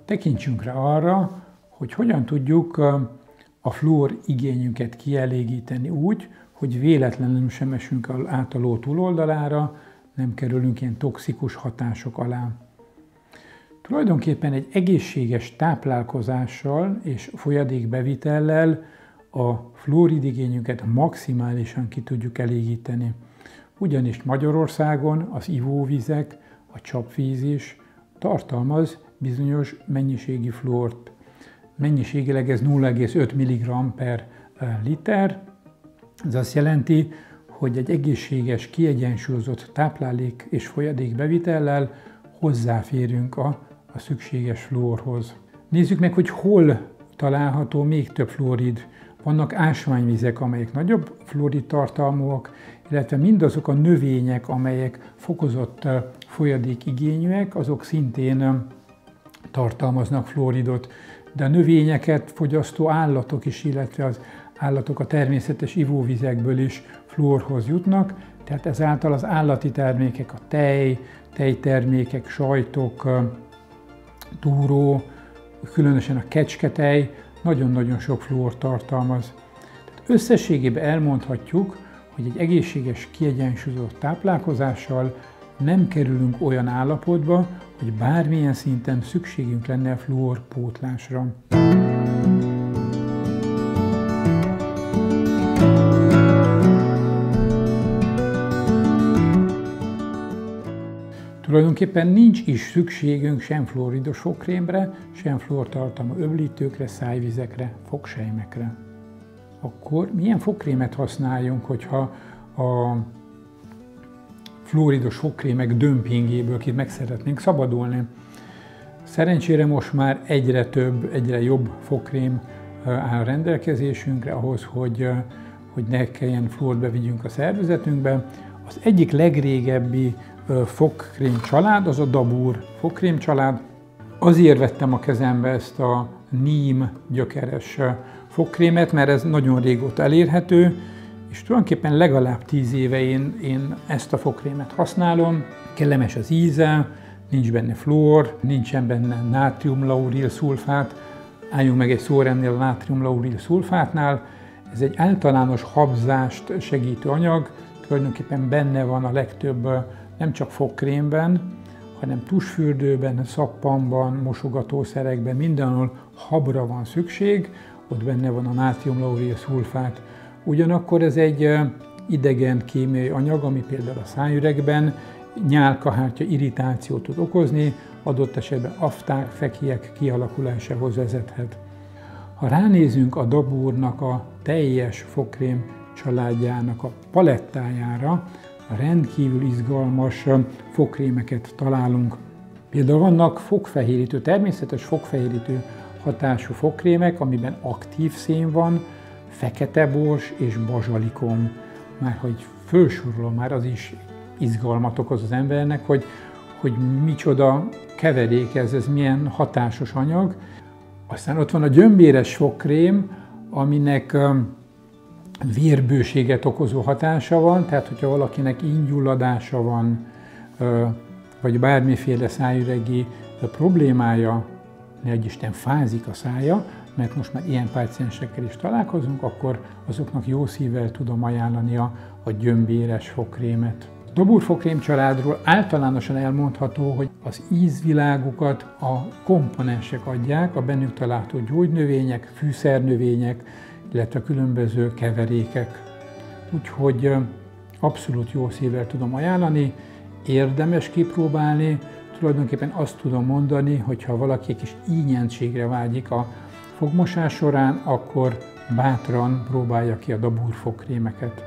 Tekintsünk rá arra, hogy hogyan tudjuk a fluor igényünket kielégíteni úgy, hogy véletlenül sem esünk át a ló túloldalára, nem kerülünk ilyen toxikus hatások alá. Tulajdonképpen egy egészséges táplálkozással és folyadékbevitellel a fluorid igényünket maximálisan ki tudjuk elégíteni. Ugyanis Magyarországon az ivóvizek, a csapvíz is tartalmaz bizonyos mennyiségi fluort. Mennyiségileg ez 0,5 mg per liter. Ez azt jelenti, hogy egy egészséges, kiegyensúlyozott táplálék és folyadékbevitellel hozzáférünk a szükséges fluorhoz. Nézzük meg, hogy hol található még több fluorid. Vannak ásványvizek, amelyek nagyobb fluorid tartalmúak, illetve mindazok a növények, amelyek fokozott folyadékigényűek, azok szintén tartalmaznak fluoridot. De a növényeket fogyasztó állatok is, illetve az állatok a természetes ivóvizekből is fluorhoz jutnak, tehát ezáltal az állati termékek, a tej, tejtermékek, sajtok, túró, különösen a kecsketej nagyon-nagyon sok fluort tartalmaz. Tehát összességében elmondhatjuk, hogy egy egészséges, kiegyensúlyozott táplálkozással nem kerülünk olyan állapotba, hogy bármilyen szinten szükségünk lenne a fluorpótlásra. Tulajdonképpen nincs is szükségünk sem fluoridos fogkrémre, sem fluortartalmú öblítőkre, szájvizekre, fogsejmekre. Akkor milyen fogkrémet használjunk, hogyha a fluoridos fogkrémek dömpingéből meg szeretnénk szabadulni? Szerencsére most már egyre több, egyre jobb fogkrém áll rendelkezésünkre ahhoz, hogy ne kelljen fluort bevigyünk a szervezetünkbe. Az egyik legrégebbi fogkrém család az a Dabur fogkrém család. Azért vettem a kezembe ezt a neem gyökeres fogkrémet, mert ez nagyon régóta elérhető, és tulajdonképpen legalább 10 éve én ezt a fogkrémet használom. Kellemes az íze, nincs benne fluor, nincsen benne nátriumlauril szulfát. Álljunk meg egy szó ennél a nátriumlauril szulfátnál. Ez egy általános habzást segítő anyag, tulajdonképpen benne van a legtöbb nem csak fogkrémben, hanem tusfürdőben, szappanban, mosogatószerekben, mindenhol habra van szükség, ott benne van a nátriumlauril szulfát. Ugyanakkor ez egy idegen kémiai anyag, ami például a szájüregben nyálkahártya irritációt tud okozni, adott esetben afták, fekélyek kialakulásához vezethet. Ha ránézünk a Daburnak a teljes fogkrém családjának a palettájára, rendkívül izgalmas fogkrémeket találunk. Például vannak fogfehérítő, természetes fogfehérítő hatású fogkrémek, amiben aktív szén van, feketebors és bazsalikom. Már hogy fölsorolom, már az is izgalmat okoz az embernek, hogy micsoda keverék ez milyen hatásos anyag. Aztán ott van a gyömbéres fogkrém, aminek vérbőséget okozó hatása van, tehát hogyha valakinek íngyulladása van, vagy bármiféle szájüregi problémája, ne adj Isten, fázik a szája, mert most már ilyen páciensekkel is találkozunk, akkor azoknak jó szívvel tudom ajánlani a gyömbéres fogkrémet. A Dabur fogkrém családról általánosan elmondható, hogy az ízvilágukat a komponensek adják, a bennük található gyógynövények, fűszernövények, illetve különböző keverékek. Úgyhogy abszolút jó szívvel tudom ajánlani, érdemes kipróbálni. Tulajdonképpen azt tudom mondani, hogy ha valaki egy kis ínyentségre vágyik a fogmosás során, akkor bátran próbálja ki a Dabur fogkrémeket.